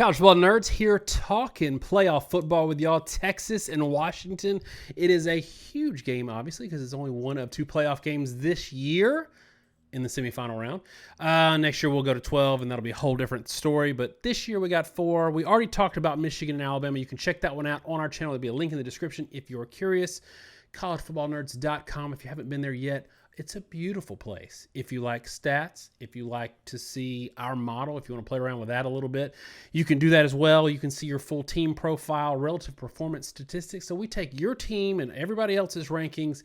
College football nerds here talking playoff football with y'all. Texas and Washington. It is a huge game, obviously, because it's only one of two playoff games this year in the semifinal round. Next year we'll go to 12, and that'll be a whole different story. But this year we got 4. We already talked about Michigan and Alabama. You can check that one out on our channel. There'll be a link in the description if you're curious. collegefootballnerds.com if you haven't been there yet. It's a beautiful place. If you like stats, if you like to see our model, if you want to play around with that a little bit, you can do that as well. You can see your full team profile, relative performance statistics. So we take your team and everybody else's rankings,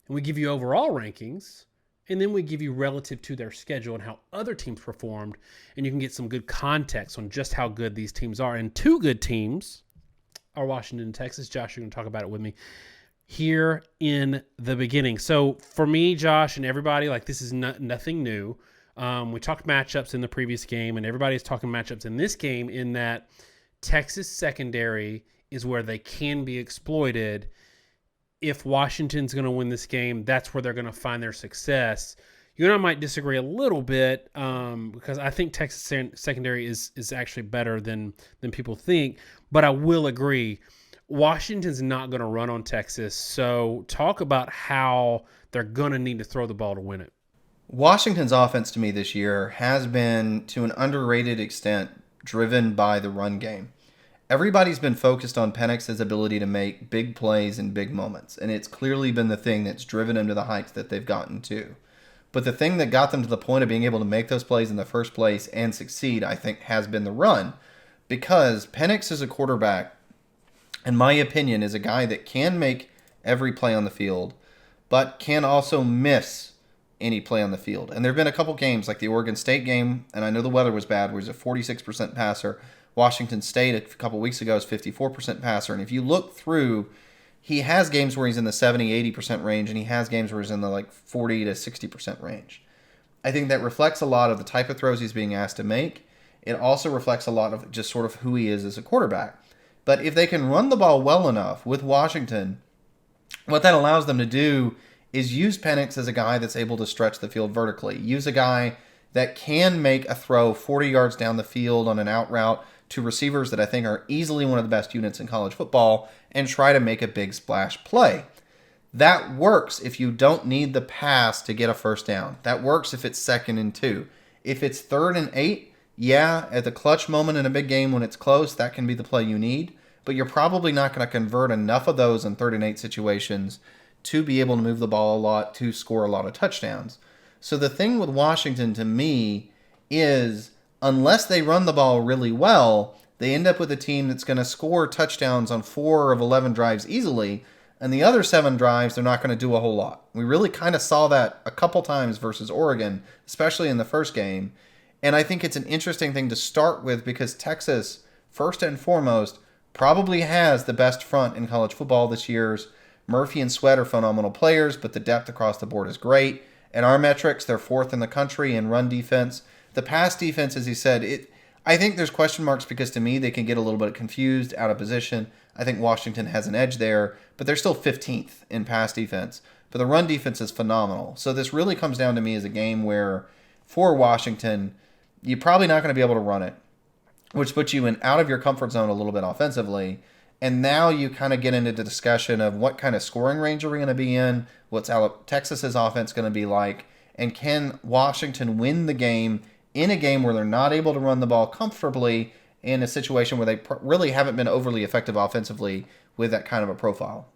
and we give you overall rankings, and then we give you relative to their schedule and how other teams performed, and you can get some good context on just how good these teams are. And two good teams are Washington and Texas. Josh, you're going to talk about it with me here in the beginning. So for me, Josh, and everybody, like, this is nothing new. We talked matchups in the previous game, and everybody's talking matchups in this game, in that Texas secondary is where they can be exploited. If Washington's going to win this game, that's where they're going to find their success. You and I might disagree a little bit because I think Texas secondary is actually better than people think, but I will agree Washington's not going to run on Texas, so talk about how they're going to need to throw the ball to win it. Washington's offense to me this year has been, to an underrated extent, driven by the run game. Everybody's been focused on Penix's ability to make big plays in big moments, and it's clearly been the thing that's driven them to the heights that they've gotten to. But the thing that got them to the point of being able to make those plays in the first place and succeed, I think, has been the run. Because Penix is a quarterback, in my opinion, is a guy that can make every play on the field, but can also miss any play on the field. And there have been a couple games, like the Oregon State game, and I know the weather was bad, where he's a 46% passer. Washington State a couple weeks ago is 54% passer. And if you look through, he has games where he's in the 70-80% range, and he has games where he's in the 40 to 60% range. I think that reflects a lot of the type of throws he's being asked to make. It also reflects a lot of just sort of who he is as a quarterback. But if they can run the ball well enough with Washington, what that allows them to do is use Penix as a guy that's able to stretch the field vertically. Use a guy that can make a throw 40 yards down the field on an out route to receivers that I think are easily one of the best units in college football, and try to make a big splash play. That works if you don't need the pass to get a first down. That works if it's 2nd and 2. If it's 3rd and 8, yeah, at the clutch moment in a big game when it's close, that can be the play you need. But you're probably not going to convert enough of those in 3rd and 8 situations to be able to move the ball a lot, to score a lot of touchdowns. So the thing with Washington, to me, is unless they run the ball really well, they end up with a team that's going to score touchdowns on 4 of 11 drives easily, and the other 7 drives, they're not going to do a whole lot. We really kind of saw that a couple times versus Oregon, especially in the first game. And I think it's an interesting thing to start with because Texas, first and foremost, probably has the best front in college football this year. Murphy and Sweat are phenomenal players, but the depth across the board is great. In our metrics, they're 4th in the country in run defense. The pass defense, as he said, I think there's question marks because to me they can get a little bit confused, out of position. I think Washington has an edge there, but they're still 15th in pass defense. But the run defense is phenomenal. So this really comes down to me as a game where, for Washington, you're probably not going to be able to run it, which puts you out of your comfort zone a little bit offensively. And now you kind of get into the discussion of what kind of scoring range are we going to be in, what's Texas's offense going to be like, and can Washington win the game in a game where they're not able to run the ball comfortably, in a situation where they really haven't been overly effective offensively with that kind of a profile.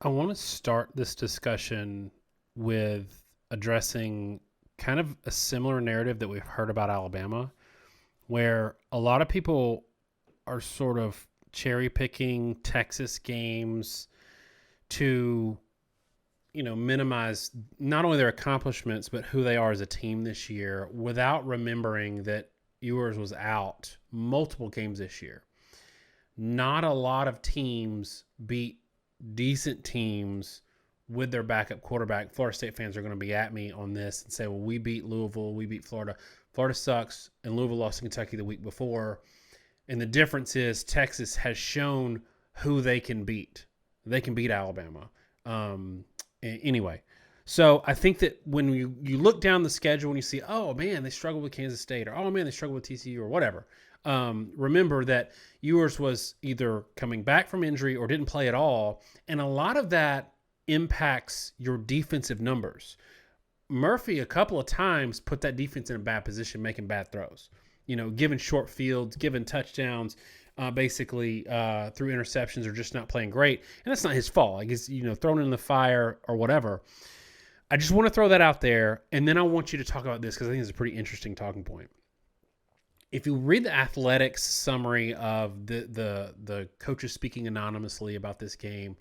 I want to start this discussion with addressing kind of a similar narrative that we've heard about Alabama, where a lot of people are sort of cherry picking Texas games to, minimize not only their accomplishments, but who they are as a team this year, without remembering that Ewers was out multiple games this year. Not a lot of teams beat decent teams with their backup quarterback. Florida State fans are going to be at me on this and say, well, we beat Louisville, we beat Florida. Florida sucks, and Louisville lost to Kentucky the week before. And the difference is Texas has shown who they can beat. They can beat Alabama. Anyway, So I think that when you look down the schedule and you see, oh man, they struggled with Kansas State, or oh man, they struggled with TCU, or whatever. Remember that Ewers was either coming back from injury or didn't play at all, and a lot of that impacts your defensive numbers. Murphy a couple of times put that defense in a bad position, making bad throws. Giving short fields, giving touchdowns, basically through interceptions, or just not playing great. And that's not his fault. Like he's thrown in the fire or whatever. I just want to throw that out there, and then I want you to talk about this because I think it's a pretty interesting talking point. If you read the Athletics summary of the coaches speaking anonymously about this game,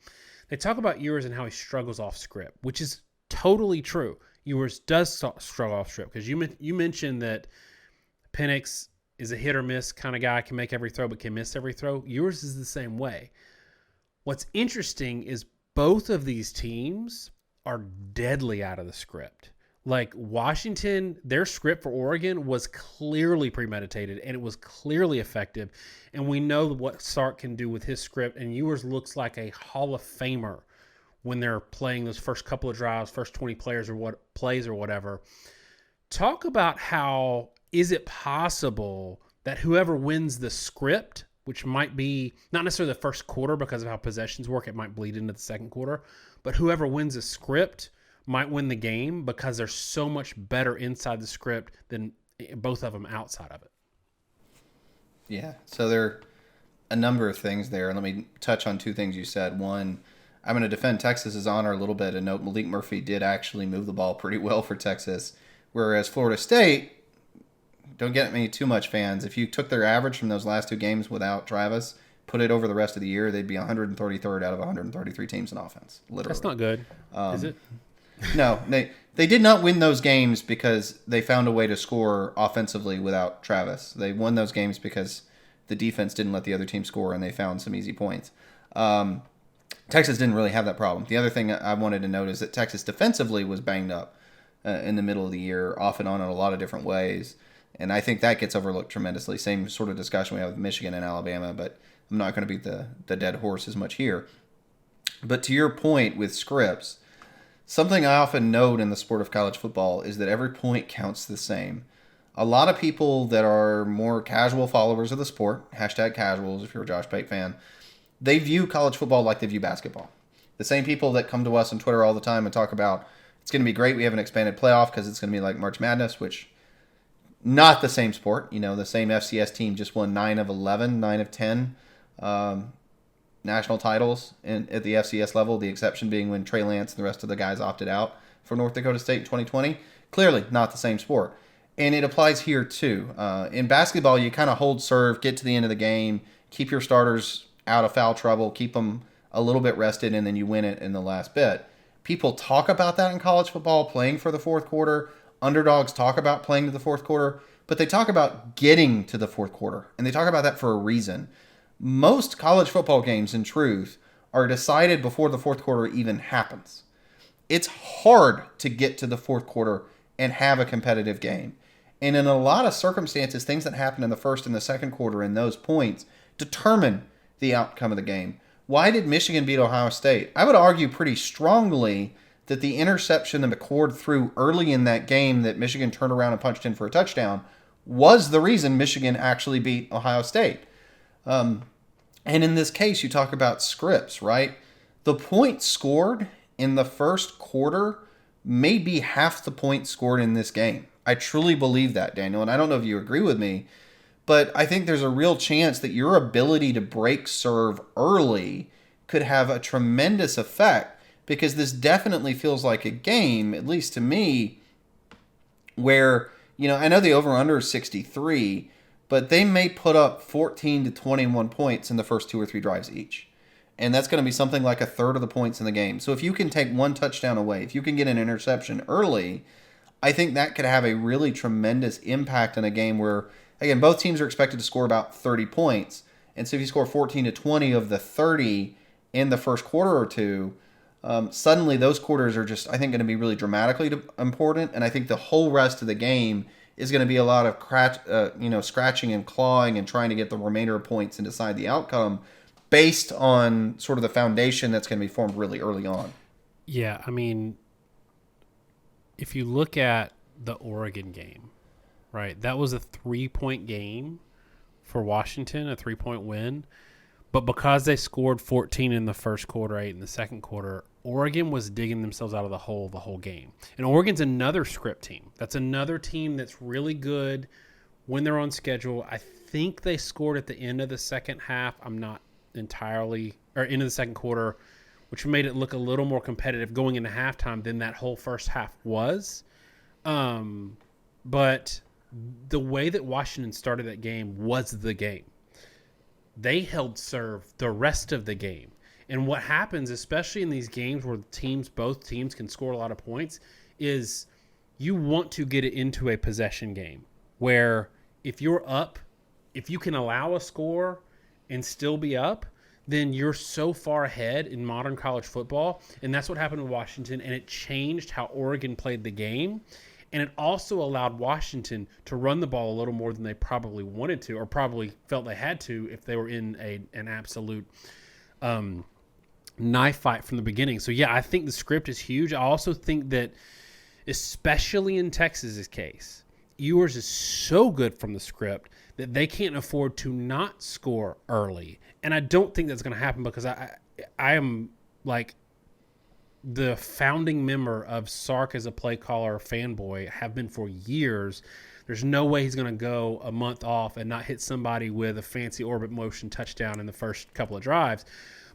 they talk about Ewers and how he struggles off script, which is totally true. Ewers does struggle off script because you mentioned that Penix is a hit or miss kind of guy, can make every throw but can miss every throw. Ewers is the same way. What's interesting is both of these teams are deadly out of the script. Like Washington, their script for Oregon was clearly premeditated and it was clearly effective. And we know what Sark can do with his script. And Ewers looks like a Hall of Famer when they're playing those first couple of drives, first 20 plays or whatever. Talk about how is it possible that whoever wins the script, which might be not necessarily the first quarter because of how possessions work, it might bleed into the second quarter, but whoever wins the script might win the game because they're so much better inside the script than both of them outside of it. Yeah, so there are a number of things there. Let me touch on two things you said. One, I'm going to defend Texas's honor a little bit and note Malik Murphy did actually move the ball pretty well for Texas, whereas Florida State, don't get me too much, fans, if you took their average from those last two games without Travis, put it over the rest of the year, they'd be 133rd out of 133 teams in offense, literally. That's not good, is it? No, they did not win those games because they found a way to score offensively without Travis. They won those games because the defense didn't let the other team score and they found some easy points. Texas didn't really have that problem. The other thing I wanted to note is that Texas defensively was banged up in the middle of the year, off and on in a lot of different ways. And I think that gets overlooked tremendously. Same sort of discussion we have with Michigan and Alabama, but I'm not going to beat the dead horse as much here. But to your point with scripts, something I often note in the sport of college football is that every point counts the same. A lot of people that are more casual followers of the sport, #casuals if you're a Josh Pate fan, they view college football like they view basketball. The same people that come to us on Twitter all the time and talk about it's going to be great, we have an expanded playoff because it's going to be like March Madness, which not the same sport. The same FCS team just won 9 of 11, 9 of 10 national titles at the FCS level, the exception being when Trey Lance and the rest of the guys opted out for North Dakota State in 2020. Clearly not the same sport. And it applies here too. In basketball, you kind of hold serve, get to the end of the game, keep your starters out of foul trouble, keep them a little bit rested, and then you win it in the last bit. People talk about that in college football, playing for the fourth quarter. Underdogs talk about playing to the fourth quarter, but they talk about getting to the fourth quarter, and they talk about that for a reason. Most college football games, in truth, are decided before the fourth quarter even happens. It's hard to get to the fourth quarter and have a competitive game. And in a lot of circumstances, things that happen in the first and the second quarter in those points determine the outcome of the game. Why did Michigan beat Ohio State? I would argue pretty strongly that the interception that McCord threw early in that game that Michigan turned around and punched in for a touchdown was the reason Michigan actually beat Ohio State. And in this case, you talk about scripts, right? The points scored in the first quarter may be half the points scored in this game. I truly believe that, Daniel, and I don't know if you agree with me, but I think there's a real chance that your ability to break serve early could have a tremendous effect, because this definitely feels like a game, at least to me, where, I know the over-under is 63, but they may put up 14 to 21 points in the first 2 or 3 drives each. And that's going to be something like a third of the points in the game. So if you can take one touchdown away, if you can get an interception early, I think that could have a really tremendous impact in a game where, again, both teams are expected to score about 30 points. And so if you score 14 to 20 of the 30 in the first quarter or two, suddenly those quarters are just, I think, going to be really dramatically important. And I think the whole rest of the game is going to be a lot of scratching and clawing and trying to get the remainder of points and decide the outcome based on sort of the foundation that's going to be formed really early on. Yeah, I mean, if you look at the Oregon game, right, that was a 3-point game for Washington, a 3-point win. But because they scored 14 in the first quarter, 8 in the second quarter, Oregon was digging themselves out of the whole game. And Oregon's another script team. That's another team that's really good when they're on schedule. I think they scored at the end of the second half. I'm not entirely – or end of the second quarter, which made it look a little more competitive going into halftime than that whole first half was. But the way that Washington started that game was the game. They held serve the rest of the game. And what happens, especially in these games where both teams can score a lot of points, is you want to get it into a possession game where if you're up, if you can allow a score and still be up, then you're so far ahead in modern college football. And that's what happened in Washington, and it changed how Oregon played the game. And it also allowed Washington to run the ball a little more than they probably wanted to, or probably felt they had to if they were in an absolute knife fight from the beginning. So, yeah, I think the script is huge. I also think that, especially in Texas's case, Ewers is so good from the script that they can't afford to not score early. And I don't think that's going to happen because I am like the founding member of Sark as a play caller fanboy, have been for years. There's no way he's going to go a month off and not hit somebody with a fancy orbit motion touchdown in the first couple of drives.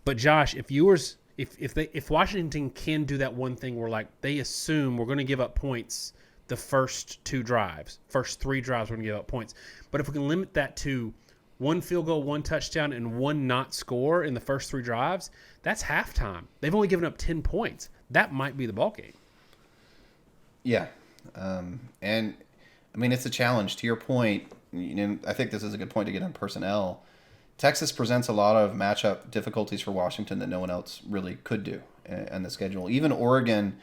But Josh, if Washington can do that one thing where like they assume we're going to give up points the first 3 drives, we're going to give up points. But if we can limit that to 1 field goal, 1 touchdown, and 1 not score in the first 3 drives, that's halftime. They've only given up 10 points. That might be the ballgame. Yeah. And, I mean, it's a challenge. To your point, I think this is a good point to get on personnel. Texas presents a lot of matchup difficulties for Washington that no one else really could do in the schedule. Even Oregon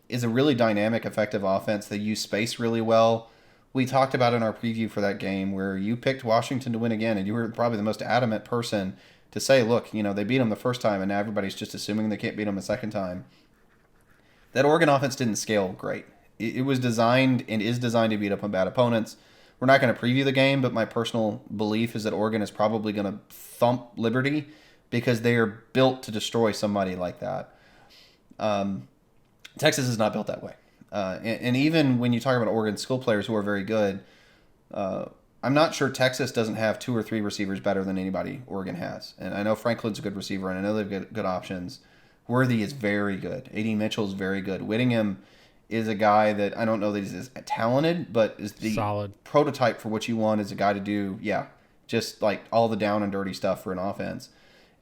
is a really dynamic, effective offense. They use space really well. We talked about in our preview for that game where you picked Washington to win again, and you were probably the most adamant person to say, look, they beat them the first time, and now everybody's just assuming they can't beat them a second time. That Oregon offense didn't scale great. It was designed and is designed to beat up on bad opponents. We're not going to preview the game, but my personal belief is that Oregon is probably going to thump Liberty because they are built to destroy somebody like that. Texas is not built that way. And even when you talk about Oregon skill players who are very good, I'm not sure Texas doesn't have 2 or 3 receivers better than anybody Oregon has. And I know Franklin's a good receiver, and I know they've good options. Worthy is very good. A.D. Mitchell is very good. Whittingham is a guy that I don't know that he's as talented, but is the solid prototype for what you want as a guy to do, just like all the down and dirty stuff for an offense.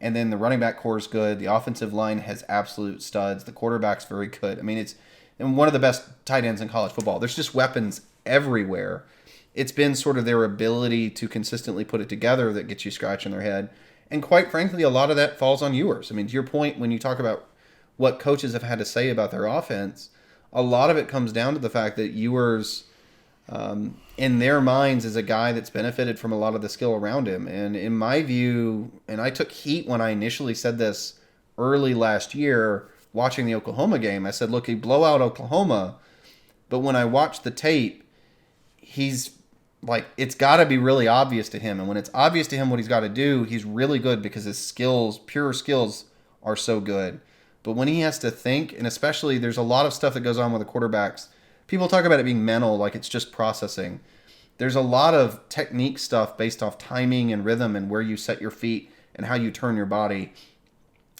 And then the running back core is good. The offensive line has absolute studs. The quarterback's very good. I mean, it's one of the best tight ends in college football. There's just weapons everywhere. It's been sort of their ability to consistently put it together that gets you scratching their head. And quite frankly, a lot of that falls on Ewers. I mean, to your point, when you talk about what coaches have had to say about their offense, a lot of it comes down to the fact that Ewers, in their minds, is a guy that's benefited from a lot of the skill around him. And in my view, and I took heat when I initially said this early last year, watching the Oklahoma game, I said, look, he blow out Oklahoma, but when I watched the tape, he's like, it's got to be really obvious to him. And when it's obvious to him what he's got to do, he's really good because his skills, pure skills, are so good. But when he has to think, and especially there's a lot of stuff that goes on with the quarterbacks, people talk about it being mental, like it's just processing. There's a lot of technique stuff based off timing and rhythm and where you set your feet and how you turn your body.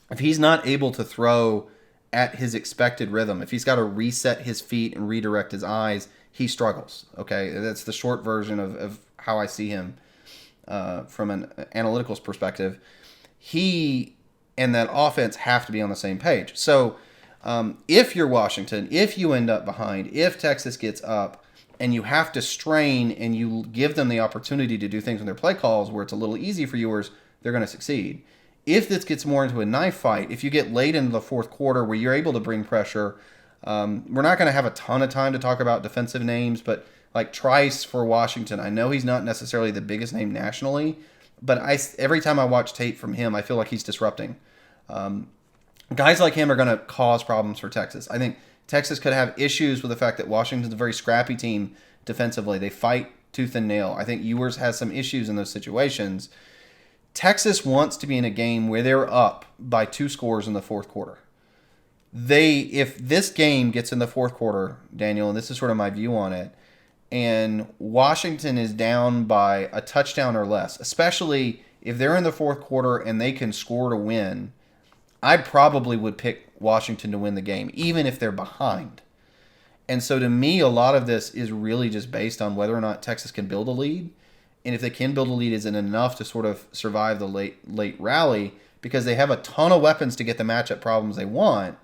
If he's not able to throw at his expected rhythm, if he's got to reset his feet and redirect his eyes, he struggles. Okay, that's the short version of how I see him from an analytical perspective. He and that offense have to be on the same page. So if you're Washington, if you end up behind, if Texas gets up and you have to strain and you give them the opportunity to do things in their play calls where it's a little easy for yours, they're going to succeed. If this gets more into a knife fight, if you get late into the fourth quarter where you're able to bring pressure, we're not going to have a ton of time to talk about defensive names, but like Trice for Washington, I know he's not necessarily the biggest name nationally, but every time I watch tape from him, I feel like he's disrupting. Guys like him are going to cause problems for Texas. I think Texas could have issues with the fact that Washington's a very scrappy team defensively. They fight tooth and nail. I think Ewers has some issues in those situations. Texas wants to be in a game where they're up by 2 scores in the fourth quarter. If this game gets in the fourth quarter, Daniel, and this is sort of my view on it, and Washington is down by a touchdown or less, especially if they're in the fourth quarter and they can score to win, I probably would pick Washington to win the game, even if they're behind. And so to me, a lot of this is really just based on whether or not Texas can build a lead. And if they can build a lead, is it enough to sort of survive the late rally? Because they have a ton of weapons to get the matchup problems they want.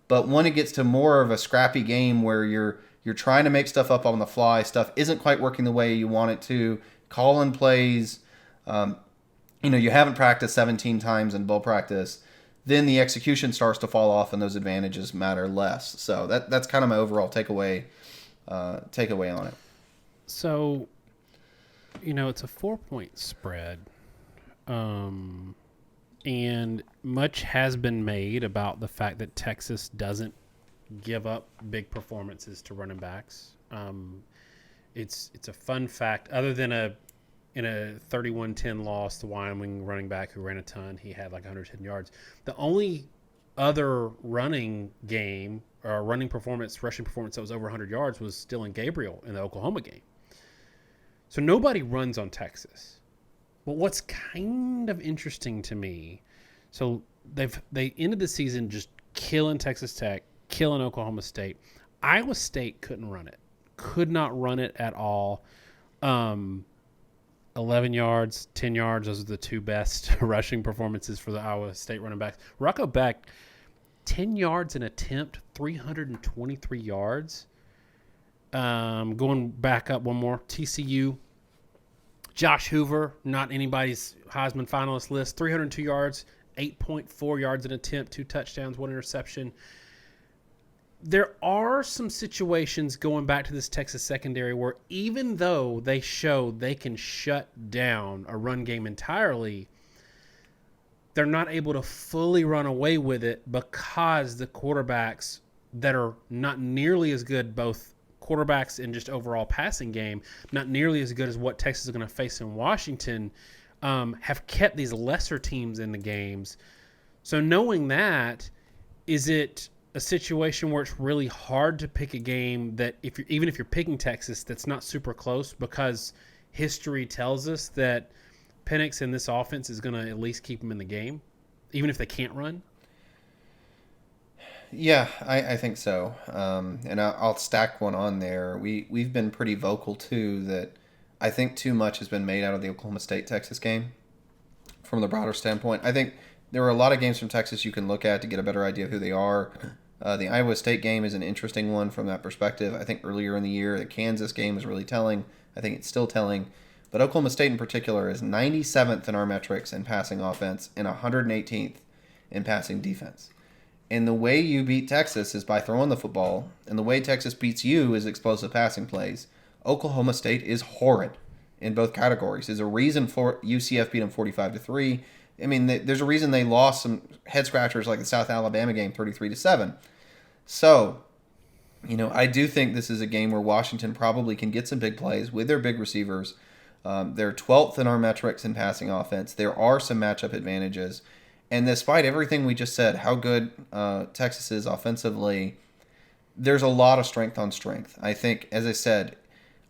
But when it gets to more of a scrappy game where you're trying to make stuff up on the fly, stuff isn't quite working the way you want it to, call-in plays, you haven't practiced 17 times in bowl practice, then the execution starts to fall off and those advantages matter less. So that's kind of my overall takeaway on it. So, it's a 4-point spread. And much has been made about the fact that Texas doesn't give up big performances to running backs. It's a fun fact. Other than in a 31-10 loss to Wyoming running back who ran a ton, he had like 110 yards. The only other running game or rushing performance that was over 100 yards was Dylan Gabriel in the Oklahoma game. So nobody runs on Texas. But what's kind of interesting to me, so they ended the season just killing Texas Tech, killing Oklahoma State. Iowa State couldn't run it. Could not run it at all. 11 yards, 10 yards, those are the 2 best rushing performances for the Iowa State running backs. Rocco Beck, 10 yards an attempt, 323 yards. Going back up one more, TCU. Josh Hoover, not anybody's Heisman finalist list, 302 yards, 8.4 yards an attempt, 2 touchdowns, 1 interception. There are some situations going back to this Texas secondary where even though they show they can shut down a run game entirely, they're not able to fully run away with it because the quarterbacks that are not nearly as good, both quarterbacks and just overall passing game, not nearly as good as what Texas is going to face in Washington, have kept these lesser teams in the games. So knowing that, is it a situation where it's really hard to pick a game that even if you're picking Texas, that's not super close because history tells us that Penix in this offense is going to at least keep them in the game, even if they can't run? Yeah, I think so. And I'll stack one on there. We've been pretty vocal, too, that I think too much has been made out of the Oklahoma State-Texas game from the broader standpoint. I think there are a lot of games from Texas you can look at to get a better idea of who they are. The Iowa State game is an interesting one from that perspective. I think earlier in the year, the Kansas game was really telling. I think it's still telling. But Oklahoma State in particular is 97th in our metrics in passing offense and 118th in passing defense. And the way you beat Texas is by throwing the football, and the way Texas beats you is explosive passing plays. Oklahoma State is horrid in both categories. There's a reason for UCF beat them 45-3. I mean, there's a reason they lost some head scratchers like the South Alabama game 33-7. So, I do think this is a game where Washington probably can get some big plays with their big receivers. They're 12th in our metrics in passing offense. There are some matchup advantages. And despite everything we just said, how good Texas is offensively, there's a lot of strength on strength. I think, as I said,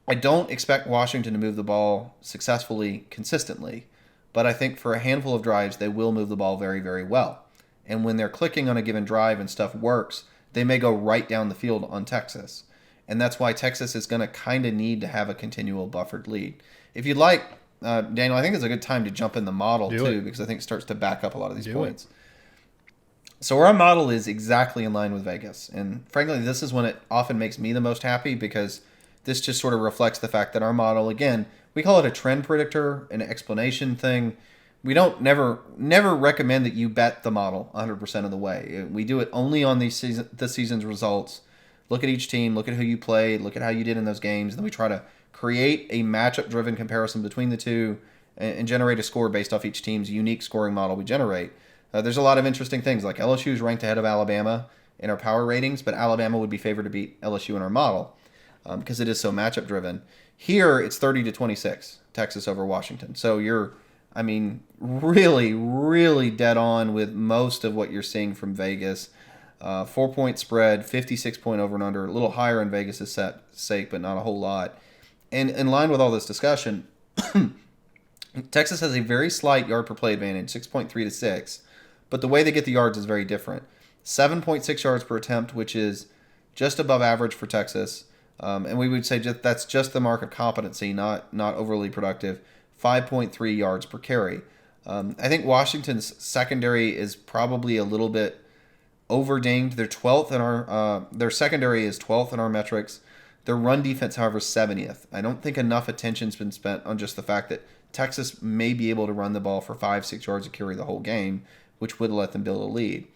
I don't expect Washington to move the ball successfully consistently, but I think for a handful of drives, they will move the ball very, very well. And when they're clicking on a given drive and stuff works, they may go right down the field on Texas. And that's why Texas is going to kind of need to have a continual buffered lead. If you'd like, Daniel, I think it's a good time to jump in the model too, because I think it starts to back up a lot of these points. So our model is exactly in line with Vegas. And frankly, this is when it often makes me the most happy because this just sort of reflects the fact that our model, again, we call it a trend predictor, an explanation thing. We don't never recommend that you bet the model 100% of the way. We do it only on this season's results. Look at each team, look at who you played, look at how you did in those games, and then we try to create a matchup-driven comparison between the two and generate a score based off each team's unique scoring model we generate. There's a lot of interesting things, like LSU is ranked ahead of Alabama in our power ratings, but Alabama would be favored to beat LSU in our model because it is so matchup driven. Here, it's 30-26, Texas over Washington. So you're, really, really dead on with most of what you're seeing from Vegas. 4-point spread, 56-point over and under, a little higher in Vegas' sake, but not a whole lot. And in line with all this discussion, Texas has a very slight yard per play advantage, 6.3 to 6, but the way they get the yards is very different. 7.6 yards per attempt, which is just above average for Texas. And we would say that's just the mark of competency, not overly productive. 5.3 yards per carry. I think Washington's secondary is probably a little bit overdinged. They're 12th in our their secondary is 12th in our metrics. Their run defense, however, is 70th. I don't think enough attention's been spent on just the fact that Texas may be able to run the ball for 5-6 yards a carry the whole game, which would let them build a lead.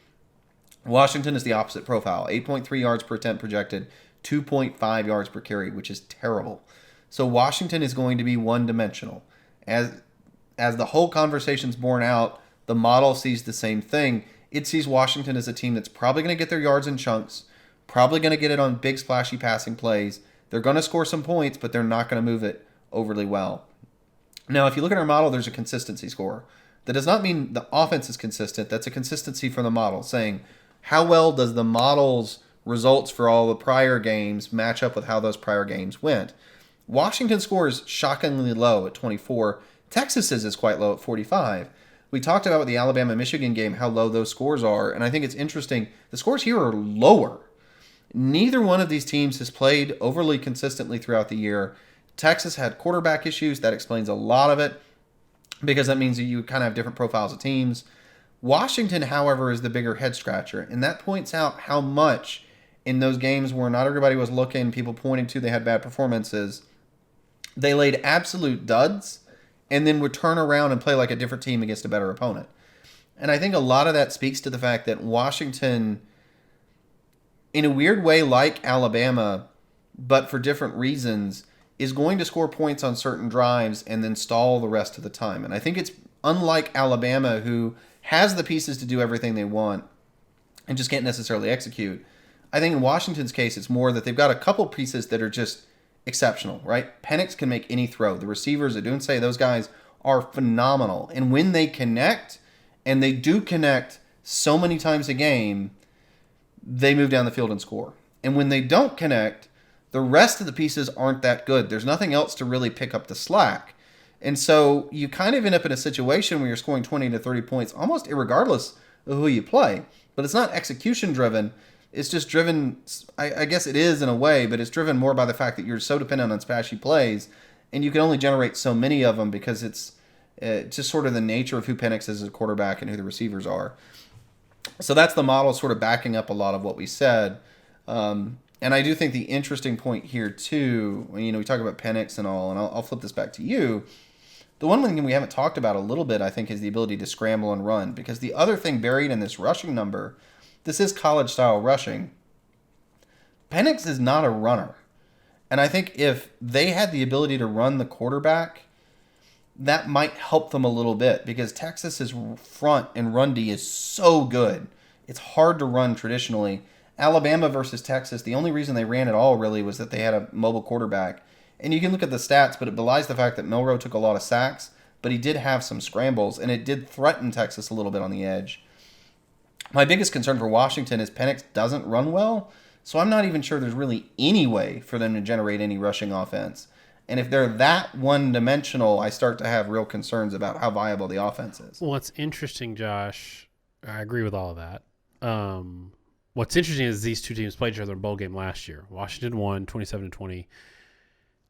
Washington is the opposite profile. 8.3 yards per attempt projected, 2.5 yards per carry, which is terrible. So Washington is going to be one-dimensional. As the whole conversation's borne out, the model sees the same thing. It sees Washington as a team that's probably going to get their yards in chunks, probably going to get it on big splashy passing plays. They're going to score some points, but they're not going to move it overly well. Now, if you look at our model, there's a consistency score. That does not mean the offense is consistent. That's a consistency from the model, saying how well does the model's results for all the prior games match up with how those prior games went. Washington's score is shockingly low at 24. Texas's is quite low at 45. We talked about with the Alabama-Michigan game how low those scores are, and I think it's interesting. The scores here are lower. Neither one of these teams has played overly consistently throughout the year. Texas had quarterback issues. That explains a lot of it because that means that you kind of have different profiles of teams. Washington, however, is the bigger head-scratcher, and that points out how much in those games where not everybody was looking, people pointing to they had bad performances, they laid absolute duds and then would turn around and play like a different team against a better opponent. And I think a lot of that speaks to the fact that Washington, in a weird way like Alabama, but for different reasons, is going to score points on certain drives and then stall the rest of the time. And I think it's unlike Alabama, who has the pieces to do everything they want and just can't necessarily execute. I think in Washington's case, it's more that they've got a couple pieces that are just exceptional, right? Penix can make any throw. The receivers at Dunce, those guys are phenomenal. And when they connect, and they do connect so many times a game, they move down the field and score. And when they don't connect, the rest of the pieces aren't that good. There's nothing else to really pick up the slack. And so you kind of end up in a situation where you're scoring 20 to 30 points almost irregardless of who you play. But it's not execution driven. It's just driven, I guess it is in a way, but it's driven more by the fact that you're so dependent on splashy plays, and you can only generate so many of them because it's just sort of the nature of who Penix is as a quarterback and who the receivers are. So that's the model sort of backing up a lot of what we said. And I do think the interesting point here, too, when we talk about Penix and all, and I'll flip this back to you, the one thing we haven't talked about a little bit, I think, is the ability to scramble and run, because the other thing buried in this rushing number, this is college-style rushing. Penix is not a runner. And I think if they had the ability to run the quarterback, that might help them a little bit because Texas's front and run D is so good. It's hard to run traditionally. Alabama versus Texas, the only reason they ran at all really was that they had a mobile quarterback. And you can look at the stats, but it belies the fact that Milroe took a lot of sacks, but he did have some scrambles, and it did threaten Texas a little bit on the edge. My biggest concern for Washington is Penix doesn't run well, so I'm not even sure there's really any way for them to generate any rushing offense. And if they're that one-dimensional, I start to have real concerns about how viable the offense is. Well, what's interesting, Josh, I agree with all of that. What's interesting is these two teams played each other in a bowl game last year. Washington won 27-20.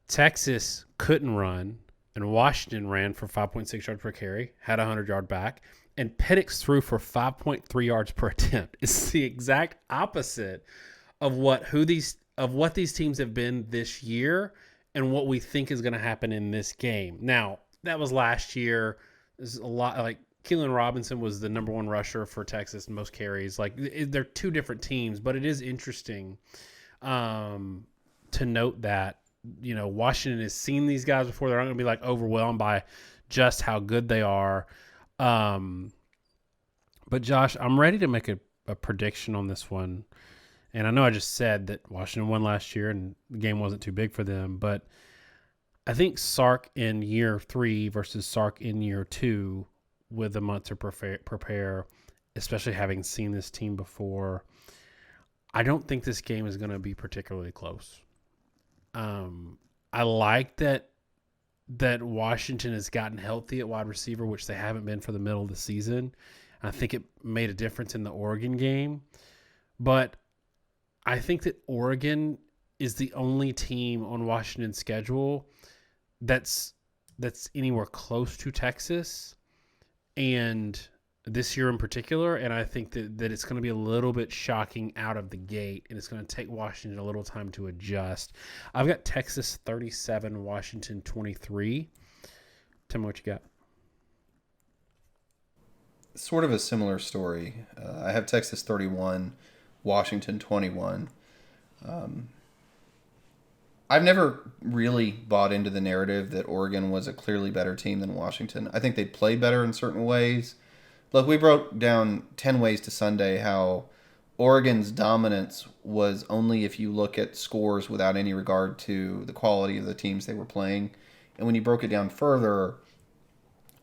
Texas couldn't run, and Washington ran for 5.6 yards per carry, had a 100-yard back. And Penix threw for 5.3 yards per attempt. It's the exact opposite of what these teams have been this year and what we think is going to happen in this game. Now, that was last year. There's a lot like Keelan Robinson was the number one rusher for Texas in most carries. Like they're two different teams, but it is interesting to note that Washington has seen these guys before. They're not going to be like overwhelmed by just how good they are. But But Josh, I'm ready to make a prediction on this one. And I know I just said that Washington won last year and the game wasn't too big for them, but I think Sark in year 3 versus Sark in year 2 with a month to prepare, especially having seen this team before, I don't think this game is going to be particularly close. I like that Washington has gotten healthy at wide receiver, which they haven't been for the middle of the season. I think it made a difference in the Oregon game. But I think that Oregon is the only team on Washington's schedule that's anywhere close to Texas, and this year in particular. And I think that it's going to be a little bit shocking out of the gate, and it's going to take Washington a little time to adjust. I've got Texas 37, Washington 23. Tell me what you got. Sort of a similar story. I have Texas 31, Washington 21. I've never really bought into the narrative that Oregon was a clearly better team than Washington. I think they played better in certain ways. Look, we broke down 10 ways to Sunday how Oregon's dominance was only if you look at scores without any regard to the quality of the teams they were playing. And when you broke it down further,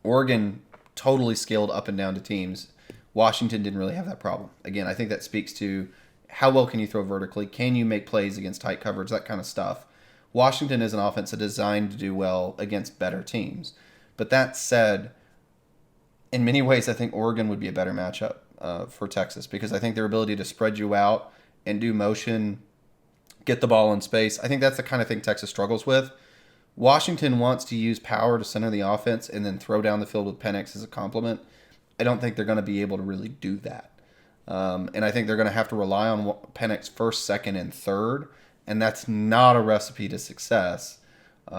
Oregon totally scaled up and down to teams. Washington didn't really have that problem. Again, I think that speaks to how well can you throw vertically? Can you make plays against tight coverage? That kind of stuff. Washington is an offense that's designed to do well against better teams. But that said, in many ways, I think Oregon would be a better matchup for Texas because I think their ability to spread you out and do motion, get the ball in space, I think that's the kind of thing Texas struggles with. Washington wants to use power to center the offense and then throw down the field with Penix as a complement. I don't think they're going to be able to really do that. And I think they're going to have to rely on Penix first, second, and third. And that's not a recipe to success.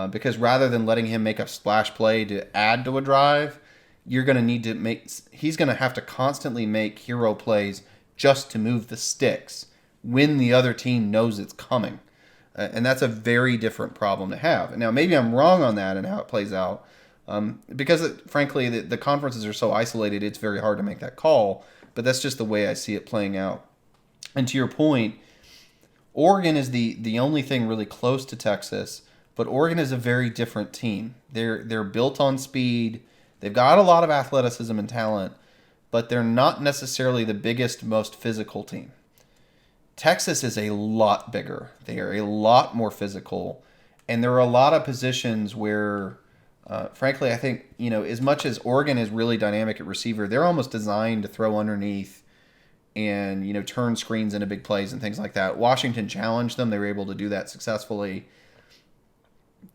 Because rather than letting him make a splash play to add to a drive, you're going to need to he's going to have to constantly make hero plays just to move the sticks when the other team knows it's coming. And that's a very different problem to have. Now, maybe I'm wrong on that and how it plays out. Because, frankly, the conferences are so isolated, it's very hard to make that call. But that's just the way I see it playing out. And to your point, Oregon is the only thing really close to Texas, but Oregon is a very different team. They're built on speed. They've got a lot of athleticism and talent, but they're not necessarily the biggest, most physical team. Texas is a lot bigger. They are a lot more physical, and there are a lot of positions where, frankly, I think, as much as Oregon is really dynamic at receiver, they're almost designed to throw underneath and, turn screens into big plays and things like that. Washington challenged them. They were able to do that successfully.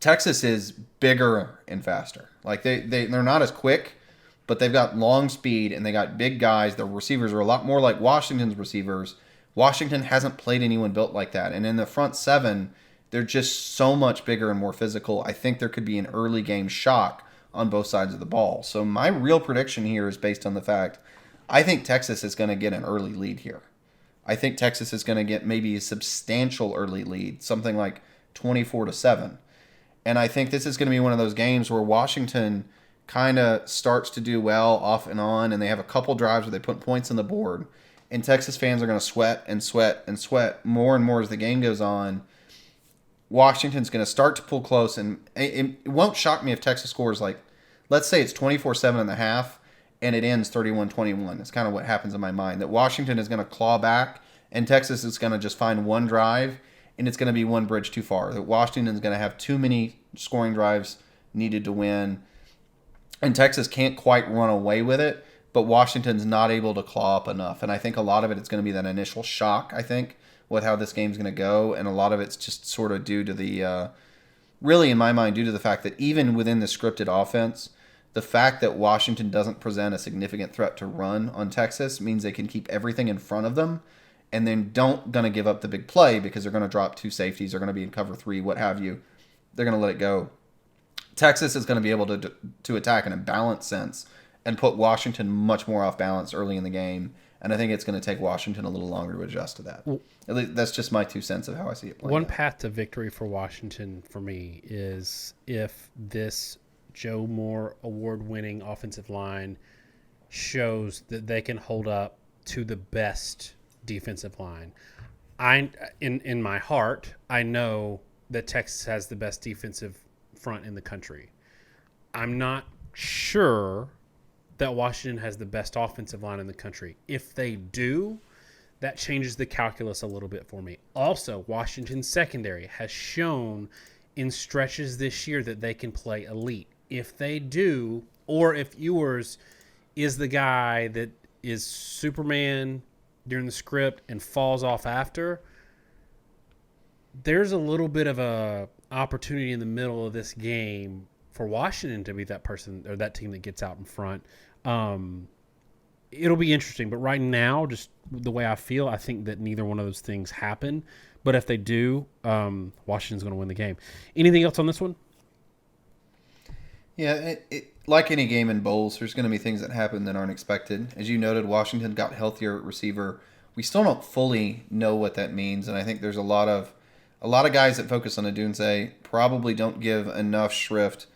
Texas is bigger and faster. Like they're not as quick, but they've got long speed and they got big guys. The receivers are a lot more like Washington's receivers. Washington hasn't played anyone built like that. And in the front seven, they're just so much bigger and more physical. I think there could be an early game shock on both sides of the ball. So my real prediction here is based on the fact I think Texas is going to get an early lead here. I think Texas is going to get maybe a substantial early lead, something like 24-7. And I think this is going to be one of those games where Washington kind of starts to do well off and on, and they have a couple drives where they put points on the board. And Texas fans are going to sweat and sweat and sweat more and more as the game goes on. Washington's going to start to pull close, and it won't shock me if Texas scores like, let's say it's 24-7 in the half, and it ends 31-21. That's kind of what happens in my mind, that Washington is going to claw back, and Texas is going to just find one drive, and it's going to be one bridge too far. That Washington's going to have too many scoring drives needed to win, and Texas can't quite run away with it, but Washington's not able to claw up enough. And I think a lot of it is going to be that initial shock, I think, with how this game's going to go, and a lot of it's just sort of due to the, really in my mind, due to the fact that even within the scripted offense, the fact that Washington doesn't present a significant threat to run on Texas means they can keep everything in front of them and then don't going to give up the big play because they're going to drop two safeties, they're going to be in cover three, what have you. They're going to let it go. Texas is going to be able to attack in a balanced sense and put Washington much more off balance early in the game. And I think it's going to take Washington a little longer to adjust to that. At least that's just my 2 cents of how I see it playing. One path to victory for Washington for me is if this Joe Moore award-winning offensive line shows that they can hold up to the best defensive line. In my heart, I know that Texas has the best defensive front in the country. I'm not sure that Washington has the best offensive line in the country. If they do, that changes the calculus a little bit for me. Also, Washington's secondary has shown in stretches this year that they can play elite. If they do, or if Ewers is the guy that is Superman during the script and falls off after, there's a little bit of a opportunity in the middle of this game for Washington to be that person or that team that gets out in front. It'll be interesting, but right now, just the way I feel, I think that neither one of those things happen. But if they do, Washington's going to win the game. Anything else on this one? Yeah, like any game in bowls, there's going to be things that happen that aren't expected. As you noted, Washington got healthier at receiver. We still don't fully know what that means, and I think there's a lot of guys that focus on Odunze probably don't give enough shrift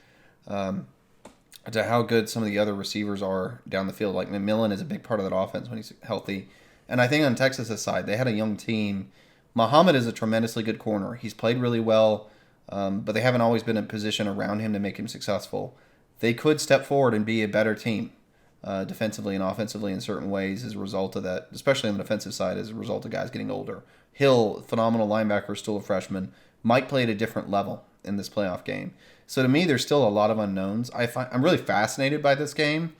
to how good some of the other receivers are down the field. Like McMillan is a big part of that offense when he's healthy. And I think on Texas' side, they had a young team. Muhammad is a tremendously good corner. He's played really well, but they haven't always been in a position around him to make him successful. They could step forward and be a better team defensively and offensively in certain ways as a result of that, especially on the defensive side as a result of guys getting older. Hill, phenomenal linebacker, still a freshman, might play at a different level in this playoff game. So to me, there's still a lot of unknowns. I'm really fascinated by this game.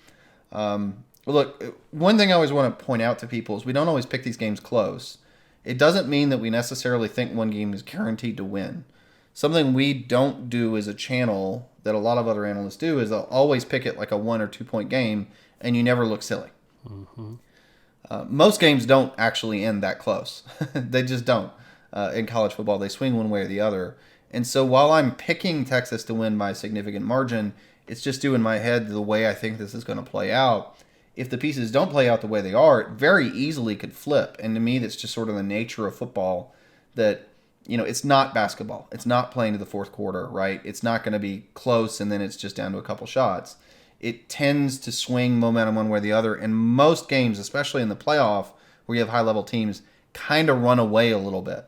Look, one thing I always want to point out to people is we don't always pick these games close. It doesn't mean that we necessarily think one game is guaranteed to win. Something we don't do as a channel that a lot of other analysts do is they'll always pick it like a 1 or 2 point game, and you never look silly. Mm-hmm. Most games don't actually end that close. They just don't. In college football, they swing one way or the other. And so while I'm picking Texas to win by a significant margin, it's just due in my head the way I think this is going to play out. If the pieces don't play out the way they are, it very easily could flip. And to me, that's just sort of the nature of football that, it's not basketball. It's not playing to the fourth quarter, right? It's not going to be close and then it's just down to a couple shots. It tends to swing momentum one way or the other. And most games, especially in the playoff, where you have high-level teams, kind of run away a little bit.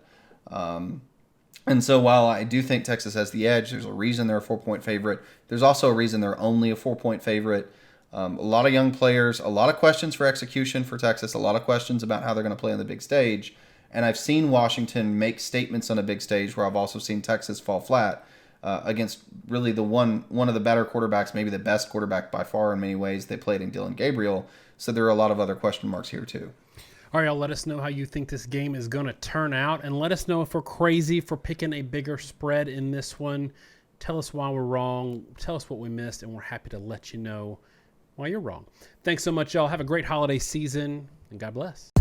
And so while I do think Texas has the edge, there's a reason they're a 4-point favorite. There's also a reason they're only a 4-point favorite. A lot of young players, a lot of questions for execution for Texas, a lot of questions about how they're going to play on the big stage. And I've seen Washington make statements on a big stage where I've also seen Texas fall flat against really the one of the better quarterbacks, maybe the best quarterback by far in many ways they played in Dylan Gabriel. So there are a lot of other question marks here too. All right, y'all, let us know how you think this game is going to turn out, and let us know if we're crazy for picking a bigger spread in this one. Tell us why we're wrong. Tell us what we missed, and we're happy to let you know why you're wrong. Thanks so much, y'all. Have a great holiday season, and God bless.